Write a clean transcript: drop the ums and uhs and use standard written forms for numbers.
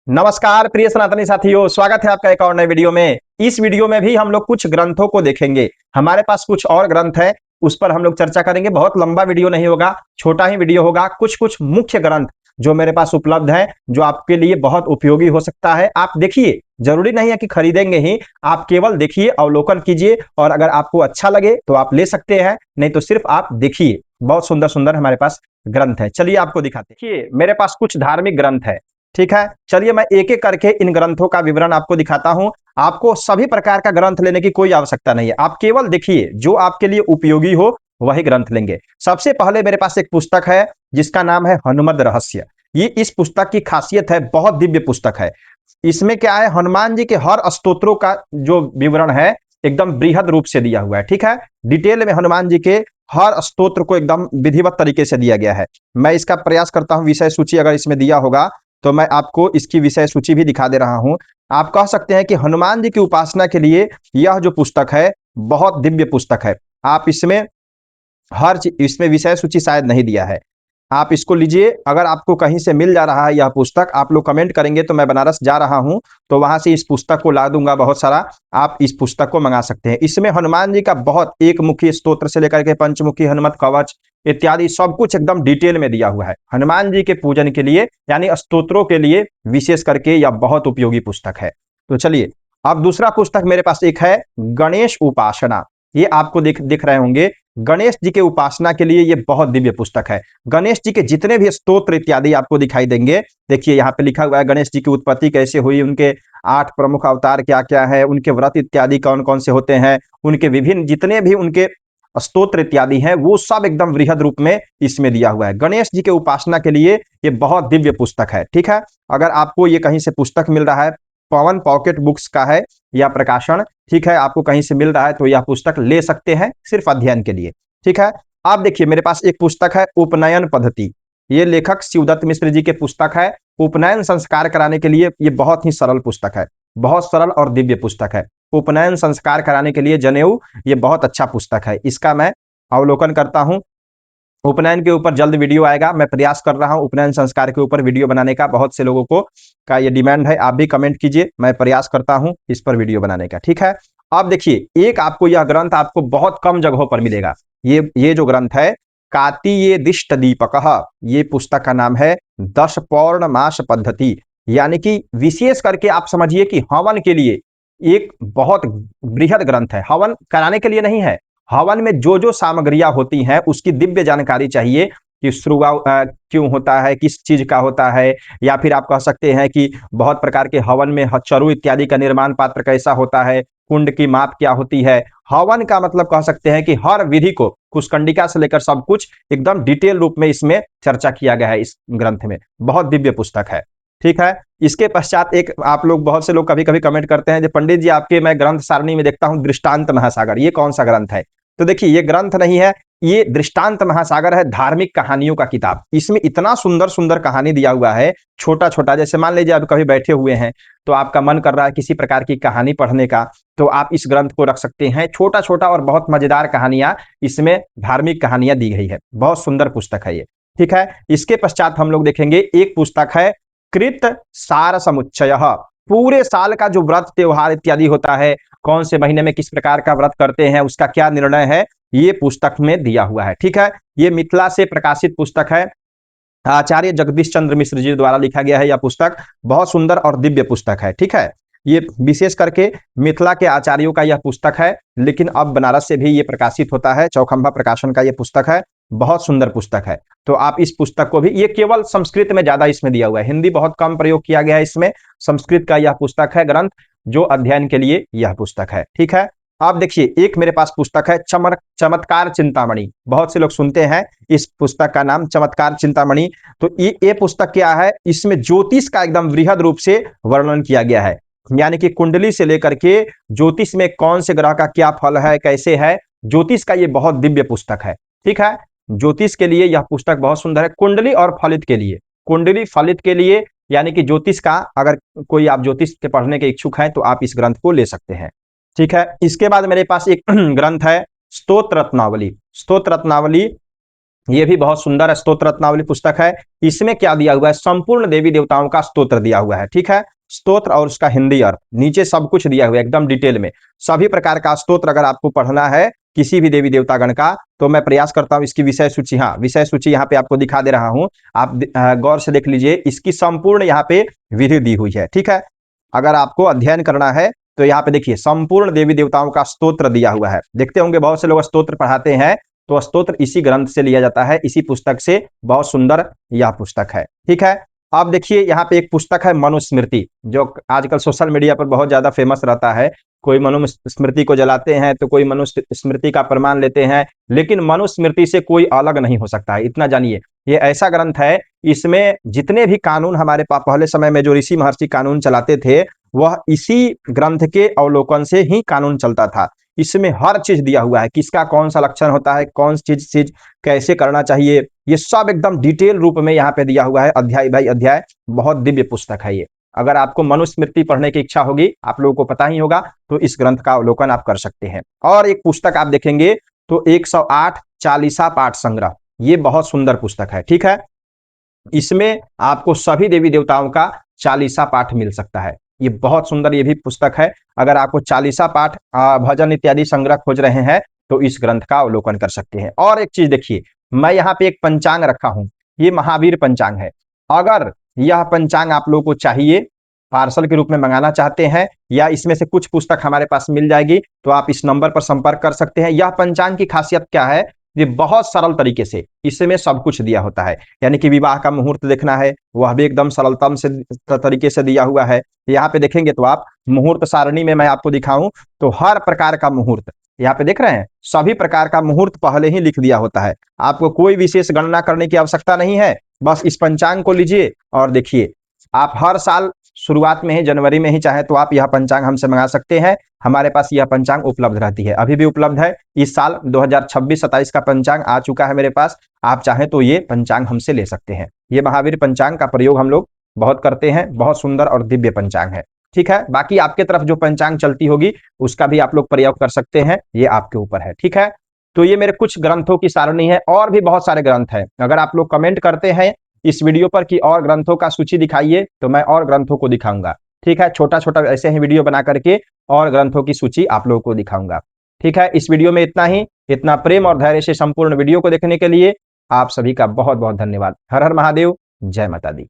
नमस्कार प्रिय सनातनी साथियों, स्वागत है आपका एक और नए वीडियो में। इस वीडियो में भी हम लोग कुछ ग्रंथों को देखेंगे। हमारे पास कुछ और ग्रंथ है, उस पर हम लोग चर्चा करेंगे। बहुत लंबा वीडियो नहीं होगा, छोटा ही वीडियो होगा। कुछ कुछ मुख्य ग्रंथ जो मेरे पास उपलब्ध है, जो आपके लिए बहुत उपयोगी हो सकता है। आप देखिए, जरूरी नहीं है कि खरीदेंगे ही, आप केवल देखिए, अवलोकन कीजिए और अगर आपको अच्छा लगे तो आप ले सकते हैं, नहीं तो सिर्फ आप देखिए। बहुत सुंदर सुंदर हमारे पास ग्रंथ है। चलिए आपको दिखाते हैं। देखिए, मेरे पास कुछ धार्मिक ग्रंथ है। ठीक है, चलिए मैं एक एक करके इन ग्रंथों का विवरण आपको दिखाता हूं। आपको सभी प्रकार का ग्रंथ लेने की कोई आवश्यकता नहीं है, आप केवल देखिए, जो आपके लिए उपयोगी हो वही ग्रंथ लेंगे। सबसे पहले मेरे पास एक पुस्तक है जिसका नाम है हनुमद रहस्य। ये इस पुस्तक की खासियत है, बहुत दिव्य पुस्तक है। इसमें क्या है, हनुमान जी के हर स्तोत्रों का जो विवरण है एकदम बृहद रूप से दिया हुआ है। ठीक है, डिटेल में हनुमान जी के हर स्तोत्र को एकदम विधिवत तरीके से दिया गया है। मैं इसका प्रयास करता हूं, विषय सूची अगर इसमें दिया होगा तो मैं आपको इसकी विषय सूची भी दिखा दे रहा हूं। आप कह सकते हैं कि हनुमान जी की उपासना के लिए यह जो पुस्तक है बहुत दिव्य पुस्तक है। आप इसमें हर चीज, इसमें विषय सूची शायद नहीं दिया है। आप इसको लीजिए, अगर आपको कहीं से मिल जा रहा है यह पुस्तक, आप लोग कमेंट करेंगे तो मैं बनारस जा रहा हूं तो वहां से इस पुस्तक को ला दूंगा बहुत सारा। आप इस पुस्तक को मंगा सकते हैं। इसमें हनुमान जी का बहुत एक मुखी स्तोत्र से लेकर के पंचमुखी हनुमत कवच इत्यादि सब कुछ एकदम डिटेल में दिया हुआ है। हनुमान जी के पूजन के लिए यानी स्तोत्रों के लिए विशेष करके यह बहुत उपयोगी पुस्तक है। तो चलिए, अब दूसरा पुस्तक मेरे पास एक है गणेश उपासना। ये आपको दिख रहे होंगे। गणेश जी के उपासना के लिए ये बहुत दिव्य पुस्तक है। गणेश जी के जितने भी स्तोत्र इत्यादि आपको दिखाई देंगे। देखिए यहाँ पे लिखा हुआ है गणेश जी की उत्पत्ति कैसे हुई, उनके 8 प्रमुख अवतार क्या क्या है, उनके व्रत इत्यादि कौन कौन से होते हैं, उनके विभिन्न जितने भी उनके स्तोत्र इत्यादि हैं वो सब एकदम वृहद रूप में इसमें दिया हुआ है। गणेश जी के उपासना के लिए ये बहुत दिव्य पुस्तक है। ठीक है, अगर आपको ये कहीं से पुस्तक मिल रहा है, पवन पॉकेट बुक्स का है यह प्रकाशन। ठीक है, आपको कहीं से मिल रहा है तो यह पुस्तक ले सकते हैं सिर्फ अध्ययन के लिए। ठीक है, आप देखिए मेरे पास एक पुस्तक है उपनयन पद्धति। ये लेखक शिवदत्त मिश्र जी के पुस्तक है। उपनयन संस्कार कराने के लिए ये बहुत ही सरल पुस्तक है, बहुत सरल और दिव्य पुस्तक है। उपनयन संस्कार कराने के लिए जनेऊ, ये बहुत अच्छा पुस्तक है। इसका मैं अवलोकन करता हूं। उपनयन के ऊपर जल्द वीडियो आएगा। मैं प्रयास कर रहा हूं उपनयन संस्कार के ऊपर वीडियो बनाने का। बहुत से लोगों को का ये डिमांड है, आप भी कमेंट कीजिए, मैं प्रयास करता हूं इस पर वीडियो बनाने का। ठीक है, अब देखिए, एक आपको यह ग्रंथ आपको बहुत कम जगहों पर मिलेगा। ये जो ग्रंथ है कातीय दिष्ट दीपक, ये पुस्तक का नाम है 10 पौर्णमास पद्धति। यानी कि विशेष करके आप समझिए कि हवन के लिए एक बहुत बृहद ग्रंथ है। हवन कराने के लिए नहीं है, हवन में जो जो सामग्रियां होती हैं उसकी दिव्य जानकारी चाहिए कि शुरुआत क्यों होता है, किस चीज का होता है, या फिर आप कह सकते हैं कि बहुत प्रकार के हवन में चरु इत्यादि का निर्माण पात्र कैसा होता है, कुंड की माप क्या होती है। हवन का मतलब कह सकते हैं कि हर विधि को कुशकंडिका से लेकर सब कुछ एकदम डिटेल रूप में इसमें चर्चा किया गया है इस ग्रंथ में। बहुत दिव्य पुस्तक है। ठीक है, इसके पश्चात एक आप लोग, बहुत से लोग कभी कभी कमेंट करते हैं, जो पंडित जी आपके मैं ग्रंथ सारणी में देखता हूं दृष्टांत महासागर, ये कौन सा ग्रंथ है? तो देखिए, ये ग्रंथ नहीं है, ये दृष्टांत महासागर है, धार्मिक कहानियों का किताब। इसमें इतना सुंदर सुंदर कहानी दिया हुआ है, छोटा छोटा। जैसे मान लीजिए आप कभी बैठे हुए हैं तो आपका मन कर रहा है किसी प्रकार की कहानी पढ़ने का, तो आप इस ग्रंथ को रख सकते हैं। छोटा छोटा और बहुत मजेदार कहानियां, इसमें धार्मिक कहानियां दी गई है। बहुत सुंदर पुस्तक है ये। ठीक है, इसके पश्चात हम लोग देखेंगे एक पुस्तक है कृत सार समुच्चय। पूरे साल का जो व्रत त्योहार इत्यादि होता है, कौन से महीने में किस प्रकार का व्रत करते हैं, उसका क्या निर्णय है, ये पुस्तक में दिया हुआ है। ठीक है, ये मिथिला से प्रकाशित पुस्तक है। आचार्य जगदीश चंद्र मिश्र जी द्वारा लिखा गया है यह पुस्तक। बहुत सुंदर और दिव्य पुस्तक है। ठीक है, ये विशेष करके मिथिला के आचार्यों का यह पुस्तक है, लेकिन अब बनारस से भी ये प्रकाशित होता है। चौखंबा प्रकाशन का यह पुस्तक है। बहुत सुंदर पुस्तक है। तो आप इस पुस्तक को भी, ये केवल संस्कृत में ज्यादा इसमें दिया हुआ है, हिंदी बहुत कम प्रयोग किया गया है इसमें। संस्कृत का यह पुस्तक है ग्रंथ, जो अध्ययन के लिए यह पुस्तक है। ठीक है, आप देखिए, एक मेरे पास पुस्तक है चमत्कार चिंतामणि। बहुत से लोग सुनते हैं इस पुस्तक का नाम चमत्कार चिंतामणि। तो ये पुस्तक क्या है, इसमें ज्योतिष का एकदम वृहद रूप से वर्णन किया गया है। यानी कि कुंडली से लेकर के ज्योतिष में कौन से ग्रह का क्या फल है, कैसे है, ज्योतिष का ये बहुत दिव्य पुस्तक है। ठीक है, ज्योतिष के लिए यह पुस्तक बहुत सुंदर है। कुंडली और फलित के लिए, कुंडली फलित के लिए, यानी कि ज्योतिष का, अगर कोई आप ज्योतिष के पढ़ने के इच्छुक हैं तो आप इस ग्रंथ को ले सकते हैं। ठीक है, इसके बाद मेरे पास एक ग्रंथ है स्तोत्र रत्नावली। स्तोत्र रत्नावली ये भी बहुत सुंदर स्तोत्र रत्नावली पुस्तक है। इसमें क्या दिया हुआ है, संपूर्ण देवी देवताओं का स्तोत्र दिया हुआ है, ठीक है। स्तोत्र और उसका हिंदी अर्थ नीचे सब कुछ दिया हुआ है एकदम डिटेल में। सभी प्रकार का स्तोत्र अगर आपको पढ़ना है किसी भी देवी देवतागण का, तो मैं प्रयास करता हूं इसकी विषय सूची, हाँ विषय सूची यहाँ पे आपको दिखा दे रहा हूं, आप गौर से देख लीजिए, इसकी संपूर्ण यहाँ पे विधि दी हुई है, ठीक है। अगर आपको अध्ययन करना है तो यहाँ पे देखिए संपूर्ण देवी देवताओं का स्तोत्र दिया हुआ है। देखते होंगे बहुत से लोग स्तोत्र पढ़ाते हैं, तो स्तोत्र इसी ग्रंथ से लिया जाता है, इसी पुस्तक से। बहुत सुंदर यह पुस्तक है, ठीक है। अब देखिए यहाँ पे एक पुस्तक है मनुस्मृति, जो आजकल सोशल मीडिया पर बहुत ज्यादा फेमस रहता है। कोई मनुस्मृति को जलाते हैं तो कोई मनुस्मृति का प्रमाण लेते हैं, लेकिन मनुस्मृति से कोई अलग नहीं हो सकता है, इतना जानिए। ये ऐसा ग्रंथ है, इसमें जितने भी कानून हमारे पास पहले समय में जो ऋषि महर्षि कानून चलाते थे, वह इसी ग्रंथ के अवलोकन से ही कानून चलता था। इसमें हर चीज दिया हुआ है, किसका कौन सा लक्षण होता है, कौन सी चीज कैसे करना चाहिए, ये सब एकदम डिटेल रूप में यहाँ पे दिया हुआ है, अध्याय बाई अध्याय। बहुत दिव्य पुस्तक है ये। अगर आपको मनुस्मृति पढ़ने की इच्छा होगी, आप लोगों को पता ही होगा, तो इस ग्रंथ का अवलोकन आप कर सकते हैं। और एक पुस्तक आप देखेंगे तो 108 चालीसा पाठ संग्रह, ये बहुत सुंदर पुस्तक है, ठीक है। इसमें आपको सभी देवी देवताओं का चालीसा पाठ मिल सकता है। ये बहुत सुंदर ये भी पुस्तक है। अगर आपको चालीसा पाठ भजन इत्यादि संग्रह खोज रहे हैं तो इस ग्रंथ का अवलोकन कर सकते हैं। और एक चीज देखिए, मैं यहाँ पे एक पंचांग रखा हूं, ये महावीर पंचांग है। अगर यह पंचांग आप लोगों को चाहिए, पार्सल के रूप में मंगाना चाहते हैं, या इसमें से कुछ पुस्तक हमारे पास मिल जाएगी, तो आप इस नंबर पर संपर्क कर सकते हैं। यह पंचांग की खासियत क्या है, ये बहुत सरल तरीके से इसमें सब कुछ दिया होता है। यानी कि विवाह का मुहूर्त देखना है, वह भी एकदम सरलतम से तरीके से दिया हुआ है। यहाँ पे देखेंगे तो आप मुहूर्त सारणी में मैं आपको दिखाऊं तो हर प्रकार का मुहूर्त यहाँ पे देख रहे हैं, सभी प्रकार का मुहूर्त पहले ही लिख दिया होता है। आपको कोई विशेष गणना करने की आवश्यकता नहीं है, बस इस पंचांग को लीजिए और देखिए। आप हर साल शुरुआत में ही, जनवरी में ही चाहे तो आप यह पंचांग हमसे मंगा सकते हैं। हमारे पास यह पंचांग उपलब्ध रहती है, अभी भी उपलब्ध है। इस साल 2026-27 का पंचांग आ चुका है मेरे पास। आप चाहें तो ये पंचांग हमसे ले सकते हैं। ये महावीर पंचांग का प्रयोग हम लोग बहुत करते हैं, बहुत सुंदर और दिव्य पंचांग है, ठीक है। बाकी आपके तरफ जो पंचांग चलती होगी उसका भी आप लोग प्रयोग कर सकते हैं, ये आपके ऊपर है, ठीक है। तो ये मेरे कुछ ग्रंथों की सारणी है, और भी बहुत सारे ग्रंथ हैं। अगर आप लोग कमेंट करते हैं इस वीडियो पर कि और ग्रंथों का सूची दिखाइए, तो मैं और ग्रंथों को दिखाऊंगा, ठीक है। छोटा छोटा ऐसे ही वीडियो बना करके और ग्रंथों की सूची आप लोगों को दिखाऊंगा, ठीक है। इस वीडियो में इतना ही। इतना प्रेम और धैर्य से संपूर्ण वीडियो को देखने के लिए आप सभी का बहुत बहुत धन्यवाद। हर हर महादेव, जय माता दी।